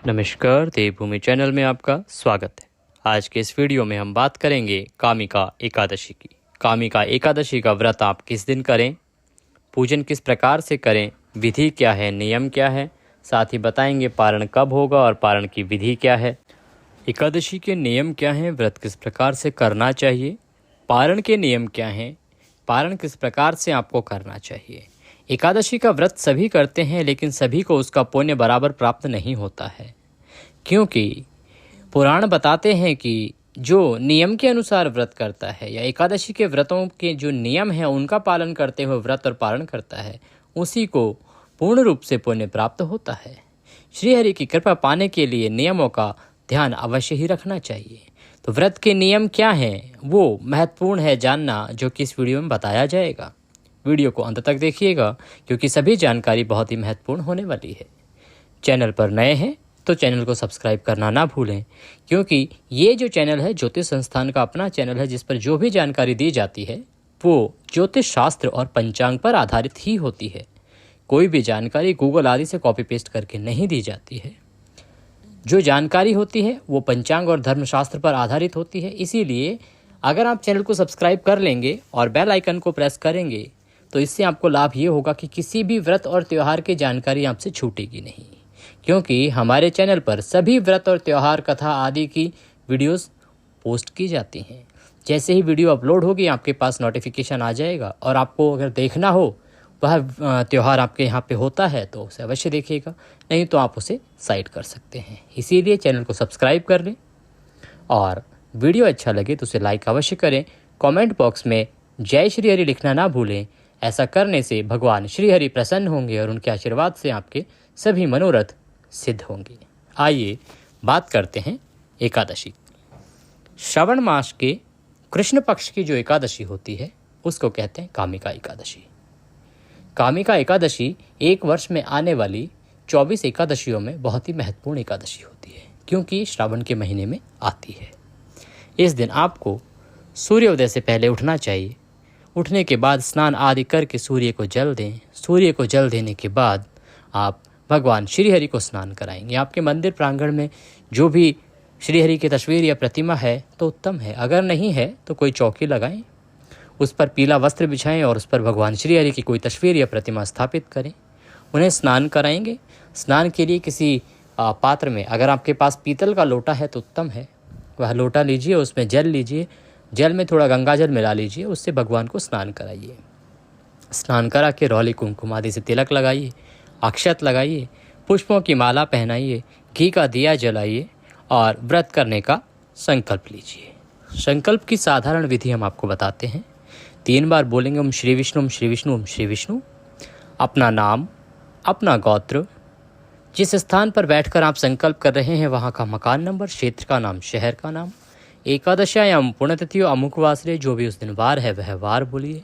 नमस्कार, देवभूमि चैनल में आपका स्वागत है। आज के इस वीडियो में हम बात करेंगे कामिका एकादशी की। कामिका एकादशी का व्रत आप किस दिन करें, पूजन किस प्रकार से करें, विधि क्या है, नियम क्या है, साथ ही बताएंगे पारण कब होगा और पारण की विधि क्या है, एकादशी के नियम क्या हैं, व्रत किस प्रकार से करना चाहिए, पारण के नियम क्या हैं, पारण किस प्रकार से आपको करना चाहिए। एकादशी का व्रत सभी करते हैं, लेकिन सभी को उसका पुण्य बराबर प्राप्त नहीं होता है, क्योंकि पुराण बताते हैं कि जो नियम के अनुसार व्रत करता है या एकादशी के व्रतों के जो नियम हैं उनका पालन करते हुए व्रत और पारण करता है, उसी को पूर्ण रूप से पुण्य प्राप्त होता है। श्रीहरि की कृपा पाने के लिए नियमों का ध्यान अवश्य ही रखना चाहिए। तो व्रत के नियम क्या हैं वो महत्वपूर्ण है जानना, जो कि इस वीडियो में बताया जाएगा। वीडियो को अंत तक देखिएगा, क्योंकि सभी जानकारी बहुत ही महत्वपूर्ण होने वाली है। चैनल पर नए हैं तो चैनल को सब्सक्राइब करना ना भूलें, क्योंकि ये जो चैनल है ज्योतिष संस्थान का अपना चैनल है, जिस पर जो भी जानकारी दी जाती है वो ज्योतिष शास्त्र और पंचांग पर आधारित ही होती है। कोई भी जानकारी गूगल आदि से कॉपी पेस्ट करके नहीं दी जाती है। जो जानकारी होती है वो पंचांग और धर्मशास्त्र पर आधारित होती है। इसीलिए अगर आप चैनल को सब्सक्राइब कर लेंगे और बेल आइकन को प्रेस करेंगे तो इससे आपको लाभ ये होगा कि किसी भी व्रत और त्यौहार की जानकारी आपसे छूटेगी नहीं, क्योंकि हमारे चैनल पर सभी व्रत और त्यौहार, कथा आदि की वीडियोस पोस्ट की जाती हैं। जैसे ही वीडियो अपलोड होगी आपके पास नोटिफिकेशन आ जाएगा, और आपको अगर देखना हो वह त्यौहार आपके यहाँ पे होता है तो उसे अवश्य देखिएगा, नहीं तो आप उसे साइड कर सकते हैं। इसीलिए चैनल को सब्सक्राइब कर लें, और वीडियो अच्छा लगे तो उसे लाइक अवश्य करें। कमेंट बॉक्स में जय श्री हरि लिखना ना भूलें। ऐसा करने से भगवान श्री हरि प्रसन्न होंगे और उनके आशीर्वाद से आपके सभी मनोरथ सिद्ध होंगे। आइए बात करते हैं एकादशी। श्रावण मास के कृष्ण पक्ष की जो एकादशी होती है उसको कहते हैं कामिका एकादशी। कामिका एकादशी एक वर्ष में आने वाली 24 एकादशियों में बहुत ही महत्वपूर्ण एकादशी होती है, क्योंकि श्रावण के महीने में आती है। इस दिन आपको सूर्योदय से पहले उठना चाहिए। उठने के बाद स्नान आदि करके सूर्य को जल दें। सूर्य को जल देने के बाद आप भगवान श्रीहरि को स्नान कराएंगे। आपके मंदिर प्रांगण में जो भी श्रीहरि की तस्वीर या प्रतिमा है तो उत्तम है, अगर नहीं है तो कोई चौकी लगाएं, उस पर पीला वस्त्र बिछाएं और उस पर भगवान श्रीहरि की कोई तस्वीर या प्रतिमा स्थापित करें। उन्हें स्नान कराएंगे। स्नान के लिए किसी पात्र में, अगर आपके पास पीतल का लोटा है तो उत्तम है, वह लोटा लीजिए, उसमें जल लीजिए, जल में थोड़ा गंगा जल मिला लीजिए, उससे भगवान को स्नान कराइए। स्नान करा के रौली कुमकुम आदि से तिलक लगाइए, अक्षत लगाइए, पुष्पों की माला पहनाइए, घी का दिया जलाइए और व्रत करने का संकल्प लीजिए। संकल्प की साधारण विधि हम आपको बताते हैं। 3 बार बोलेंगे ओम श्री विष्णु, ओम श्री विष्णु, ओम श्री विष्णु। अपना नाम, अपना गोत्र, जिस स्थान पर बैठकर आप संकल्प कर रहे हैं वहाँ का मकान नंबर, क्षेत्र का नाम, शहर का नाम, एकादशायाम पुण्यतिथियों अमुक वासरे, जो भी उस दिन वार है वह वार बोलिए।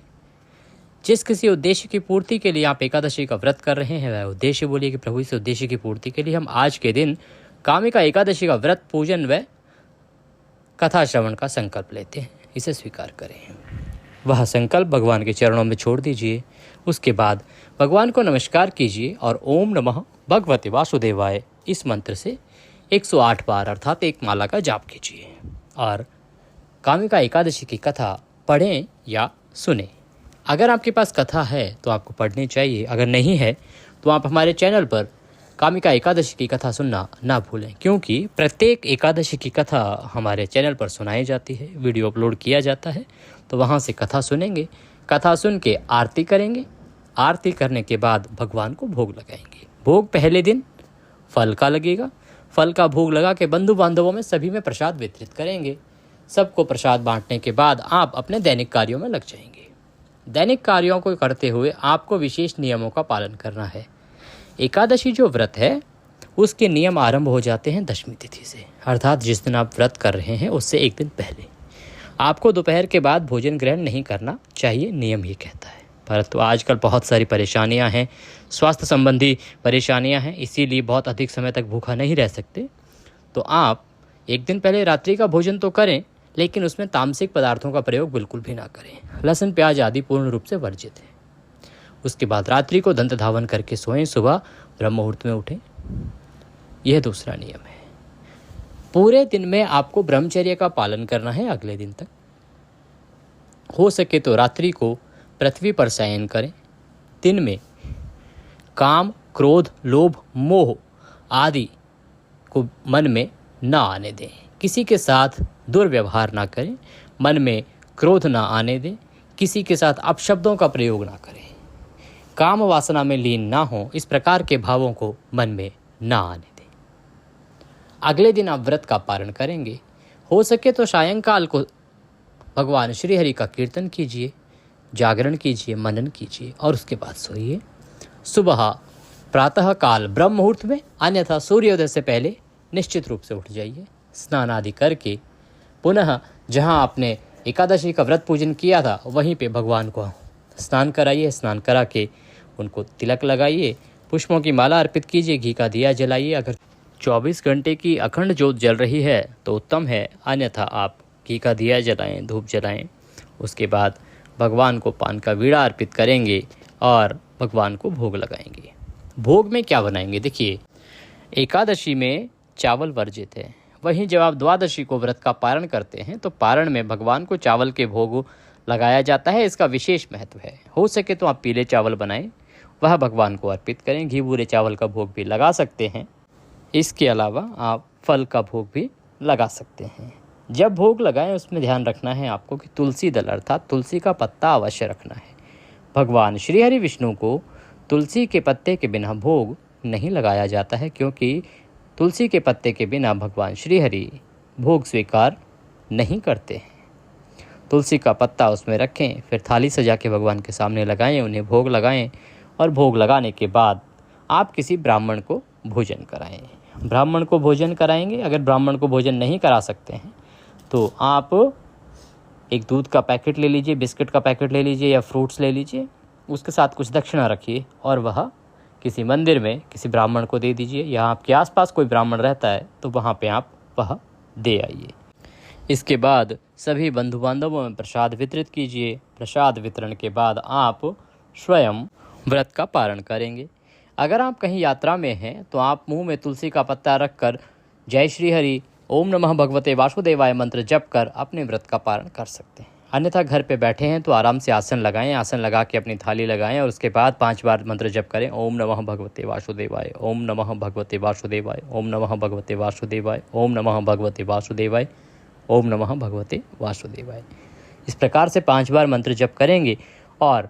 जिस किसी उद्देश्य की पूर्ति के लिए आप एकादशी का व्रत कर रहे हैं वह उद्देश्य बोलिए कि प्रभु इस उद्देश्य की पूर्ति के लिए हम आज के दिन कामिका एकादशी का व्रत, पूजन व कथा श्रवण का संकल्प लेते हैं, इसे स्वीकार करें। वह संकल्प भगवान के चरणों में छोड़ दीजिए। उसके बाद भगवान को नमस्कार कीजिए और ओम नमः भगवते वासुदेवाय इस मंत्र से 108 बार अर्थात एक माला का जाप कीजिए और कामिका एकादशी की कथा पढ़ें या सुने। अगर आपके पास कथा है तो आपको पढ़नी चाहिए, अगर नहीं है तो आप हमारे चैनल पर कामिका एकादशी की कथा सुनना ना भूलें, क्योंकि प्रत्येक एकादशी की कथा हमारे चैनल पर सुनाई जाती है, वीडियो अपलोड किया जाता है, तो वहाँ से कथा सुनेंगे। कथा सुन के आरती करेंगे। आरती करने के बाद भगवान को भोग लगाएंगे। भोग पहले दिन फल का लगेगा। फल का भोग लगा के बंधु बांधवों में सभी में प्रसाद वितरित करेंगे। सबको प्रसाद बांटने के बाद आप अपने दैनिक कार्यों में लग जाएंगे। दैनिक कार्यों को करते हुए आपको विशेष नियमों का पालन करना है। एकादशी जो व्रत है उसके नियम आरंभ हो जाते हैं दशमी तिथि से, अर्थात जिस दिन आप व्रत कर रहे हैं उससे एक दिन पहले। आपको दोपहर के बाद भोजन ग्रहण नहीं करना चाहिए, नियम ही कहता है। परंतु आजकल बहुत सारी परेशानियां हैं, स्वास्थ्य संबंधी परेशानियां हैं, इसीलिए बहुत अधिक समय तक भूखा नहीं रह सकते। तो आप एक दिन पहले रात्रि का भोजन तो करें, लेकिन उसमें तामसिक पदार्थों का प्रयोग बिल्कुल भी ना करें। लहसुन प्याज आदि पूर्ण रूप से वर्जित है। उसके बाद रात्रि को दंत धावन करके सोएं, सुबह ब्रह्म मुहूर्त में उठें। यह दूसरा नियम है। पूरे दिन में आपको ब्रह्मचर्य का पालन करना है अगले दिन तक। हो सके तो रात्रि को पृथ्वी पर शयन करें। दिन में काम, क्रोध, लोभ, मोह आदि को मन में न आने दें। किसी के साथ दुर्व्यवहार ना करें। मन में क्रोध ना आने दें। किसी के साथ अपशब्दों का प्रयोग ना करें। काम वासना में लीन ना हो, इस प्रकार के भावों को मन में ना आने दें। अगले दिन आप व्रत का पारण करेंगे। हो सके तो सायंकाल को भगवान श्री हरि का कीर्तन कीजिए, जागरण कीजिए, मनन कीजिए और उसके बाद सोइए। सुबह प्रातः काल ब्रह्म मुहूर्त में, अन्यथा सूर्योदय से पहले निश्चित रूप से उठ जाइए। स्नान आदि करके पुनः जहां आपने एकादशी का व्रत पूजन किया था वहीं पे भगवान को स्नान कराइए। स्नान करा के उनको तिलक लगाइए, पुष्पों की माला अर्पित कीजिए, घी का दिया जलाइए। अगर 24 घंटे की अखंड ज्योत जल रही है तो उत्तम है, अन्यथा आप घी का दिया जलाएं, धूप जलाएं। उसके बाद भगवान को पान का वीड़ा अर्पित करेंगे और भगवान को भोग लगाएंगे। भोग में क्या बनाएंगे? देखिए, एकादशी में चावल वर्जित है, वहीं जब आप द्वादशी को व्रत का पारण करते हैं तो पारण में भगवान को चावल के भोग लगाया जाता है। इसका विशेष महत्व है। हो सके तो आप पीले चावल बनाएं, वह भगवान को अर्पित करें। घी भूरे चावल का भोग भी लगा सकते हैं। इसके अलावा आप फल का भोग भी लगा सकते हैं। जब भोग लगाएं उसमें ध्यान रखना है आपको कि तुलसी दल अर्थात तुलसी का पत्ता अवश्य रखना है। भगवान श्री हरि विष्णु को तुलसी के पत्ते के बिना भोग नहीं लगाया जाता है, क्योंकि तुलसी के पत्ते के बिना भगवान श्री हरि भोग स्वीकार नहीं करते हैं। तुलसी का पत्ता उसमें रखें, फिर थाली सजा के भगवान के सामने लगाएं, उन्हें भोग लगाएं और भोग लगाने के बाद आप किसी ब्राह्मण को भोजन कराएं। ब्राह्मण को भोजन कराएंगे। अगर ब्राह्मण को भोजन नहीं करा सकते हैं तो आप एक दूध का पैकेट ले लीजिए, बिस्किट का पैकेट ले लीजिए या फ्रूट्स ले लीजिए, उसके साथ कुछ दक्षिणा रखिए और वह किसी मंदिर में किसी ब्राह्मण को दे दीजिए। या आपके आसपास कोई ब्राह्मण रहता है तो वहाँ पे आप वह दे आइए। इसके बाद सभी बंधु बांधवों में प्रसाद वितरित कीजिए। प्रसाद वितरण के बाद आप स्वयं व्रत का पारण करेंगे। अगर आप कहीं यात्रा में हैं तो आप मुंह में तुलसी का पत्ता रखकर जय श्री हरि, ओम नमः भगवते वासुदेवाय मंत्र जप कर अपने व्रत का पारण कर सकते हैं। अन्यथा घर पे बैठे हैं तो आराम से आसन लगाएं। आसन लगा के अपनी थाली लगाएं और उसके बाद 5 बार मंत्र जप करें। ओम नमः भगवते वासुदेवाय, ओम नमः भगवते वासुदेवाय, ओम नमः भगवते वासुदेवाय, ओम नमः भगवते वासुदेवाय, ओम नमः भगवते वासुदेवाय। इस प्रकार से 5 बार मंत्र जप करेंगे और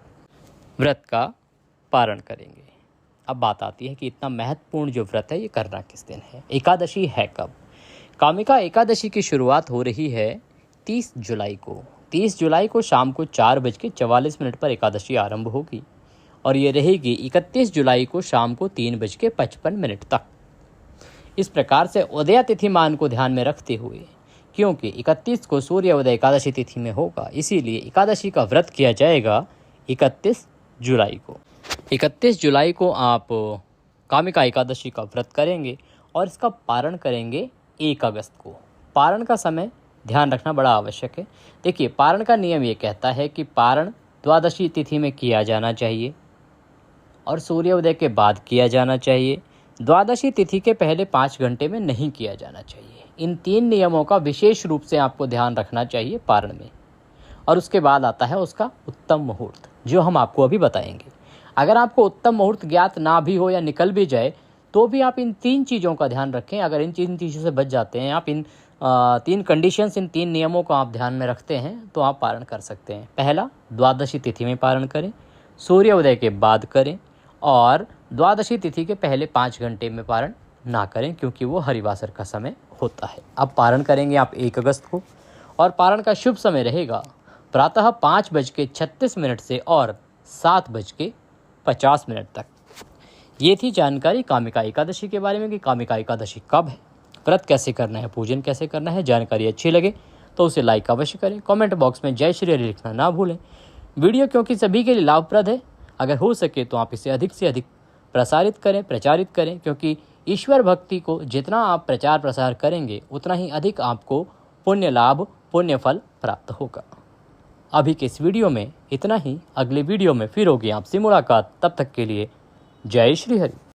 व्रत का पारण करेंगे। अब बात आती है कि इतना महत्वपूर्ण जो व्रत है ये करना किस दिन है, एकादशी है कब? कामिका एकादशी की शुरुआत हो रही है 30 जुलाई को। 30 जुलाई को शाम को 4:44 पर एकादशी आरंभ होगी और ये रहेगी 31 जुलाई को शाम को 3:55 तक। इस प्रकार से उदय तिथिमान को ध्यान में रखते हुए, क्योंकि 31 को सूर्य उदय एकादशी तिथि में होगा, इसीलिए एकादशी का व्रत किया जाएगा 31 जुलाई को। 31 जुलाई को आप कामिका एकादशी का व्रत करेंगे और इसका पारण करेंगे 1 अगस्त को। पारण का समय ध्यान रखना बड़ा आवश्यक है। देखिए, पारण का नियम ये कहता है कि पारण द्वादशी तिथि में किया जाना चाहिए और सूर्योदय के बाद किया जाना चाहिए। द्वादशी तिथि के पहले 5 घंटे में नहीं किया जाना चाहिए। इन 3 नियमों का विशेष रूप से आपको ध्यान रखना चाहिए पारण में। और उसके बाद आता है उसका उत्तम मुहूर्त, जो हम आपको अभी बताएंगे। अगर आपको उत्तम मुहूर्त ज्ञात ना भी हो या निकल भी जाए तो भी आप इन 3 चीज़ों का ध्यान रखें। अगर इन 3 चीज़ों से बच जाते हैं, आप इन 3 कंडीशंस, इन 3 नियमों को आप ध्यान में रखते हैं तो आप पारण कर सकते हैं। पहला, द्वादशी तिथि में पारण करें, सूर्योदय के बाद करें और द्वादशी तिथि के पहले 5 घंटे में पारण ना करें, क्योंकि वो हरिवासर का समय होता है। अब पारण करेंगे आप 1 अगस्त को और पारण का शुभ समय रहेगा प्रातः 5:36 से और 7:50 तक। ये थी जानकारी कामिका एकादशी के बारे में कि कामिका एकादशी कब है, व्रत कैसे करना है, पूजन कैसे करना है। जानकारी अच्छी लगे तो उसे लाइक अवश्य करें। कमेंट बॉक्स में जय श्री हरि लिखना ना भूलें। वीडियो क्योंकि सभी के लिए लाभप्रद है, अगर हो सके तो आप इसे अधिक से अधिक प्रसारित करें, प्रचारित करें, क्योंकि ईश्वर भक्ति को जितना आप प्रचार प्रसार करेंगे उतना ही अधिक आपको पुण्य लाभ, पुण्य फल प्राप्त होगा। अभी के इस वीडियो में इतना ही। अगले वीडियो में फिर होगी आपसे मुलाकात। तब तक के लिए जय श्री हरि।